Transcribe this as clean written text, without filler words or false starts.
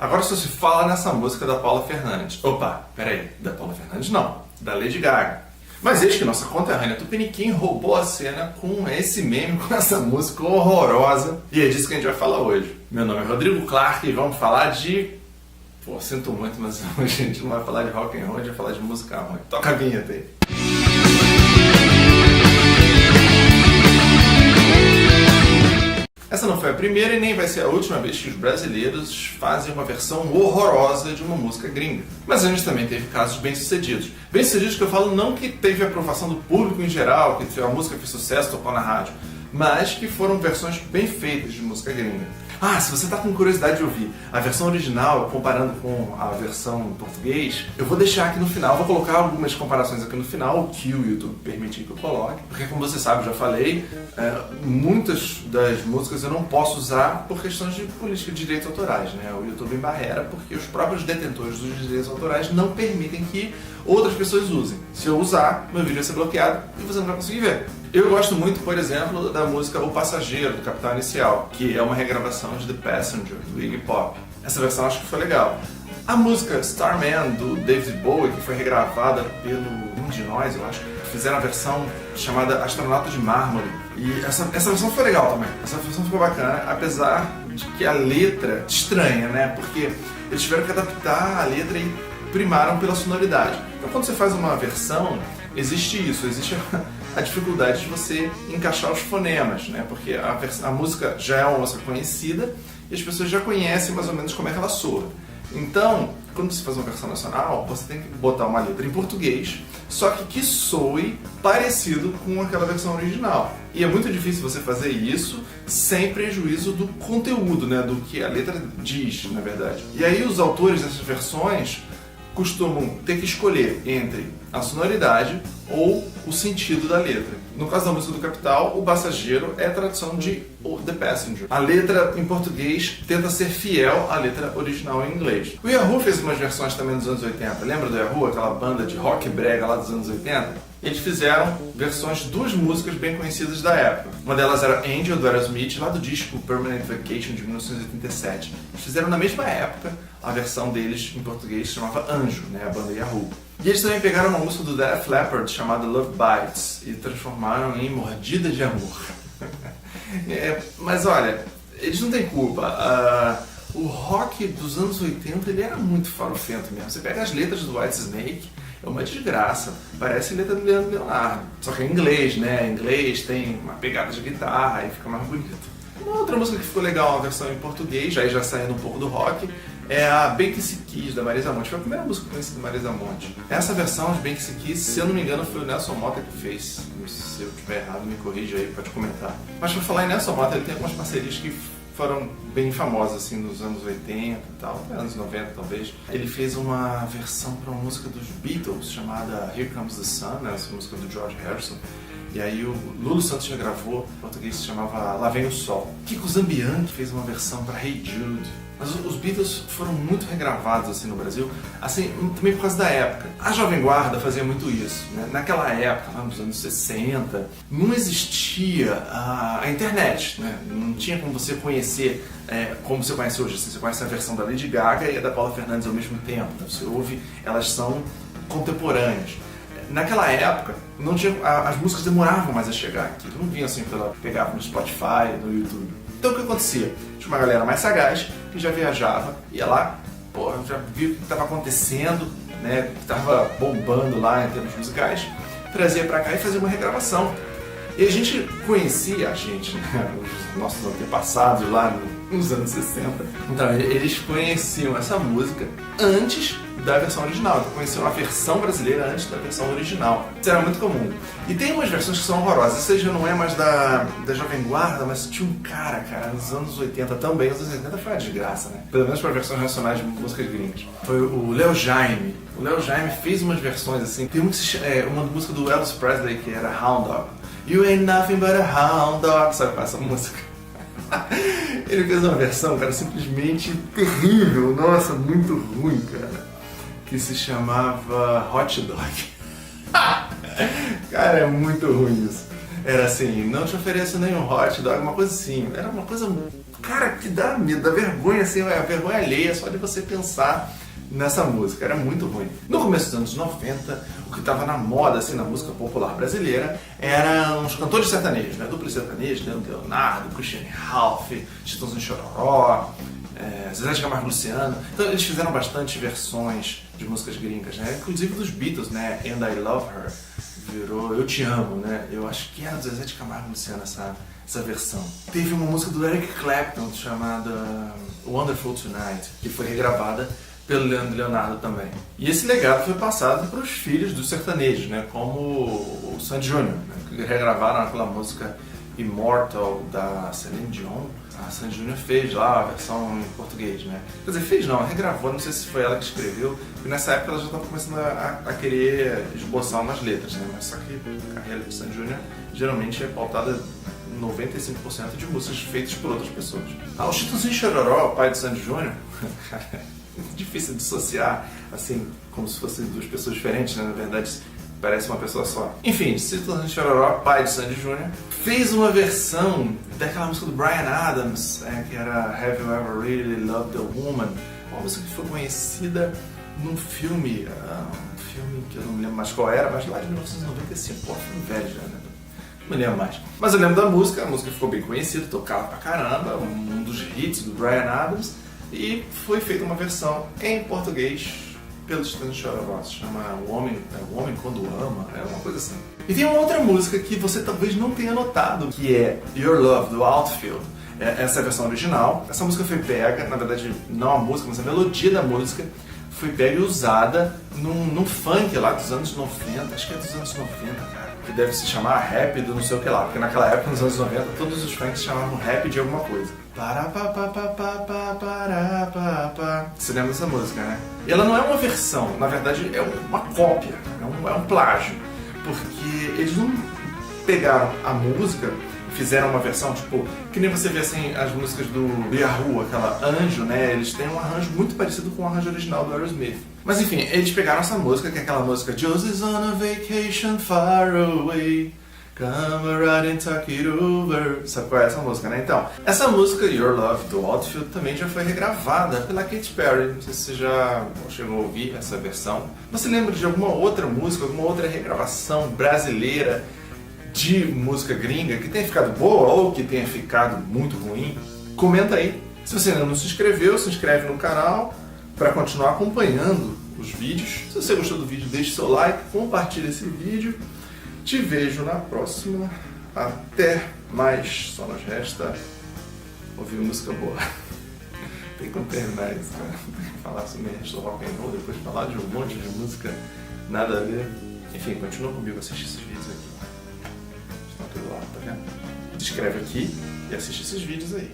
Agora só se fala nessa música da Paula Fernandes. Opa, peraí, da Paula Fernandes não, da Lady Gaga. Mas eis que nossa conterrânea Tupiniquim roubou a cena com esse meme, com essa música horrorosa. E é disso que a gente vai falar hoje. Meu nome é Rodrigo Clark e vamos falar de... Pô, sinto muito, mas hoje a gente não vai falar de rock and roll, a gente vai falar de música ruim. Toca a vinheta aí. Essa não foi a primeira e nem vai ser a última vez que os brasileiros fazem uma versão horrorosa de uma música gringa. Mas a gente também teve casos bem-sucedidos. Bem-sucedidos que eu falo não que teve aprovação do público em geral, que a música fez sucesso, tocou na rádio, mas que foram versões bem feitas de música gringa. Ah, se você está com curiosidade de ouvir a versão original comparando com a versão em português, eu vou deixar aqui no final, vou colocar algumas comparações aqui no final, o que o YouTube permitir que eu coloque, porque como você sabe, eu já falei, muitas das músicas eu não posso usar por questões de política de direitos autorais, né? O YouTube barreira porque os próprios detentores dos direitos autorais não permitem que outras pessoas usem. Se eu usar, meu vídeo vai ser bloqueado e você não vai conseguir ver. Eu gosto muito, por exemplo, da música O Passageiro, do Capital Inicial, que é uma regravação de The Passenger, do Iggy Pop. Essa versão acho que foi legal. A música Starman, do David Bowie, que foi regravada pelo Um de Nós, eu acho, fizeram a versão chamada Astronauta de Mármore. E essa versão foi legal também. Essa versão ficou bacana, apesar de que a letra estranha, né? Porque eles tiveram que adaptar a letra e primaram pela sonoridade. Então quando você faz uma versão, existe isso, existe a dificuldade de você encaixar os fonemas, né? Porque a música já é uma música conhecida e as pessoas já conhecem mais ou menos como é que ela soa. Então, quando você faz uma versão nacional, você tem que botar uma letra em português, só que soe parecido com aquela versão original. E é muito difícil você fazer isso sem prejuízo do conteúdo, né? Do que a letra diz, na verdade. E aí os autores dessas versões costumam ter que escolher entre a sonoridade ou o sentido da letra. No caso da música do Capital, O Passageiro é a tradução de The Passenger. A letra em português tenta ser fiel à letra original em inglês. O Yahoo fez umas versões também dos anos 80. Lembra do Yahoo, aquela banda de rock brega lá dos anos 80? Eles fizeram versões de duas músicas bem conhecidas da época. Uma delas era Angel, do Aerosmith, lá do disco Permanent Vacation, de 1987. Eles fizeram na mesma época a versão deles em português, que chamava Anjo, né, a banda Yahoo. E eles também pegaram uma música do Def Leppard chamada Love Bites e transformaram em Mordida de Amor. Mas olha, eles não têm culpa. O rock dos anos 80 ele era muito farofento mesmo. Você pega as letras do Whitesnake, é uma desgraça, parece letra do Leandro Leonardo. Só que é em inglês, né? Em inglês tem uma pegada de guitarra e fica mais bonito. Uma outra música que ficou legal, uma versão em português, aí já saindo um pouco do rock, é a Bem Que Se Quis, da Marisa Monte. Foi a primeira música conhecida da Marisa Monte. Essa versão de Bem Que Se Quis, se eu não me engano, foi o Nelson Motta que fez. Se eu estiver errado, me corrija aí, pode comentar. Mas pra falar em Nelson Motta, ele tem algumas parcerias que foram bem famosas, assim, nos anos 80 e tal, até anos 90 talvez. Ele fez uma versão para uma música dos Beatles, chamada Here Comes the Sun, né, essa música do George Harrison. E aí o Lulu Santos já gravou, em português se chamava Lá Vem o Sol. Kiko Zambianchi fez uma versão para Hey Jude. Mas os Beatles foram muito regravados assim no Brasil, assim, também por causa da época. A Jovem Guarda fazia muito isso, né? Naquela época, lá nos anos 60, não existia a internet, né? Não tinha como você conhecer como você conhece hoje. Você conhece a versão da Lady Gaga e a da Paula Fernandes ao mesmo tempo. Né? Você ouve, elas são contemporâneas. Naquela época, não tinha, as músicas demoravam mais a chegar aqui. Não vinha assim, pegava no Spotify, no YouTube. Então o que acontecia? Tinha uma galera mais sagaz que já viajava, ia lá, já viu o que estava acontecendo, né, que estava bombando lá em termos musicais, trazia pra cá e fazia uma regravação. E a gente conhecia, né, os nossos antepassados lá nos anos 60, então eles conheciam essa música antes da versão original, então conheciam a versão brasileira antes da versão original. Isso era muito comum. E tem umas versões que são horrorosas, essa já não é mais da Jovem Guarda, mas tinha um cara, nos anos 80 também, nos anos 80 foi uma desgraça, né? Pelo menos para versões nacionais de músicas gringas. Foi o Léo Jaime. O Léo Jaime fez umas versões assim, tem uma música do Elvis Presley que era Hound Dog. You ain't nothing but a hound dog, sabe qual é essa música? Ele fez uma versão, cara, simplesmente terrível, nossa, muito ruim, cara, que se chamava Hot Dog. Cara, é muito ruim isso. Era assim, não te ofereço nenhum hot dog, uma coisa assim, era uma coisa Cara, que dá medo, dá vergonha, assim, a vergonha alheia só de você pensar nessa música, era muito ruim. No começo dos anos 90, o que estava na moda, assim, na música popular brasileira, eram os cantores sertanejos, né? Duplo sertanejo, Leandro Leonardo, Christiane Ralph, Chitãozinho Chororó, Zezé de Camargo e Luciano. Então eles fizeram bastante versões de músicas gringas, né? Inclusive dos Beatles, né? And I Love Her virou Eu Te Amo, né? Eu acho que era do Zezé de Camargo e Luciano essa versão. Teve uma música do Eric Clapton chamada Wonderful Tonight, que foi regravada pelo Leandro Leonardo também. E esse legado foi passado para os filhos dos sertanejos, né? Como o Sandy Júnior, né? Que regravaram aquela música Immortal da Celine Dion. A Sandy Júnior fez lá a versão em português, né? Quer dizer, fez não, regravou, não sei se foi ela que escreveu, e nessa época ela já estava começando a querer esboçar umas letras, né? Mas só que a carreira de Sandy Júnior geralmente é pautada 95% de músicas feitas por outras pessoas. O Chitãozinho Chororó, pai de Sandy Júnior, difícil dissociar, assim, como se fossem duas pessoas diferentes, né? Na verdade, parece uma pessoa só. Enfim, Chitãozinho Chororó, pai de Sandy Júnior, fez uma versão daquela música do Bryan Adams, que era Have You Ever Really Loved a Woman? Uma música que foi conhecida num filme, um filme que eu não me lembro mais qual era, mas lá de 1995, pô, filme velho já, né? Não me lembro mais. Mas eu lembro da música, a música ficou bem conhecida, tocava pra caramba, um dos hits do Bryan Adams, e foi feita uma versão em português pelo Chitãozinho Chororó, se chama O Homem Quando Ama, é uma coisa assim. E tem uma outra música que você talvez não tenha notado, que é Your Love, do Outfield. Essa é a versão original. Essa música foi pega, na verdade não a música, mas a melodia da música foi pega e usada num funk lá dos anos 90, acho que é dos anos 90, cara, que deve se chamar rap do não sei o que lá, porque naquela época, nos anos 90, todos os funks se chamavam rap de alguma coisa. Você lembra dessa música, né? E ela não é uma versão, na verdade é uma cópia, é um plágio, porque eles não pegaram a música, fizeram uma versão, tipo, que nem você vê assim as músicas do Yahoo, aquela Anjo, né? Eles têm um arranjo muito parecido com o arranjo original do Aerosmith. Mas enfim, eles pegaram essa música, que é aquela música Josie's on a vacation far away, come around and talk it over. Sabe qual é essa música, né? Então, essa música Your Love, do Outfield, também já foi regravada pela Katy Perry. Não sei se você já chegou a ouvir essa versão. Você lembra de alguma outra música, alguma outra regravação brasileira de música gringa que tenha ficado boa ou que tenha ficado muito ruim? Comenta aí. Se você ainda não se inscreveu, se inscreve no canal para continuar acompanhando os vídeos. Se você gostou do vídeo, deixe seu like, compartilhe esse vídeo. Te vejo na próxima. Até mais. Só nos resta ouvir música boa. Tem como terminar isso, né? Tem que falar sobre o rock and roll, depois falar de um monte de música nada a ver. Enfim, continua comigo, assiste esses vídeos aqui. Estão tudo lá, tá vendo? Se inscreve aqui e assiste esses vídeos aí.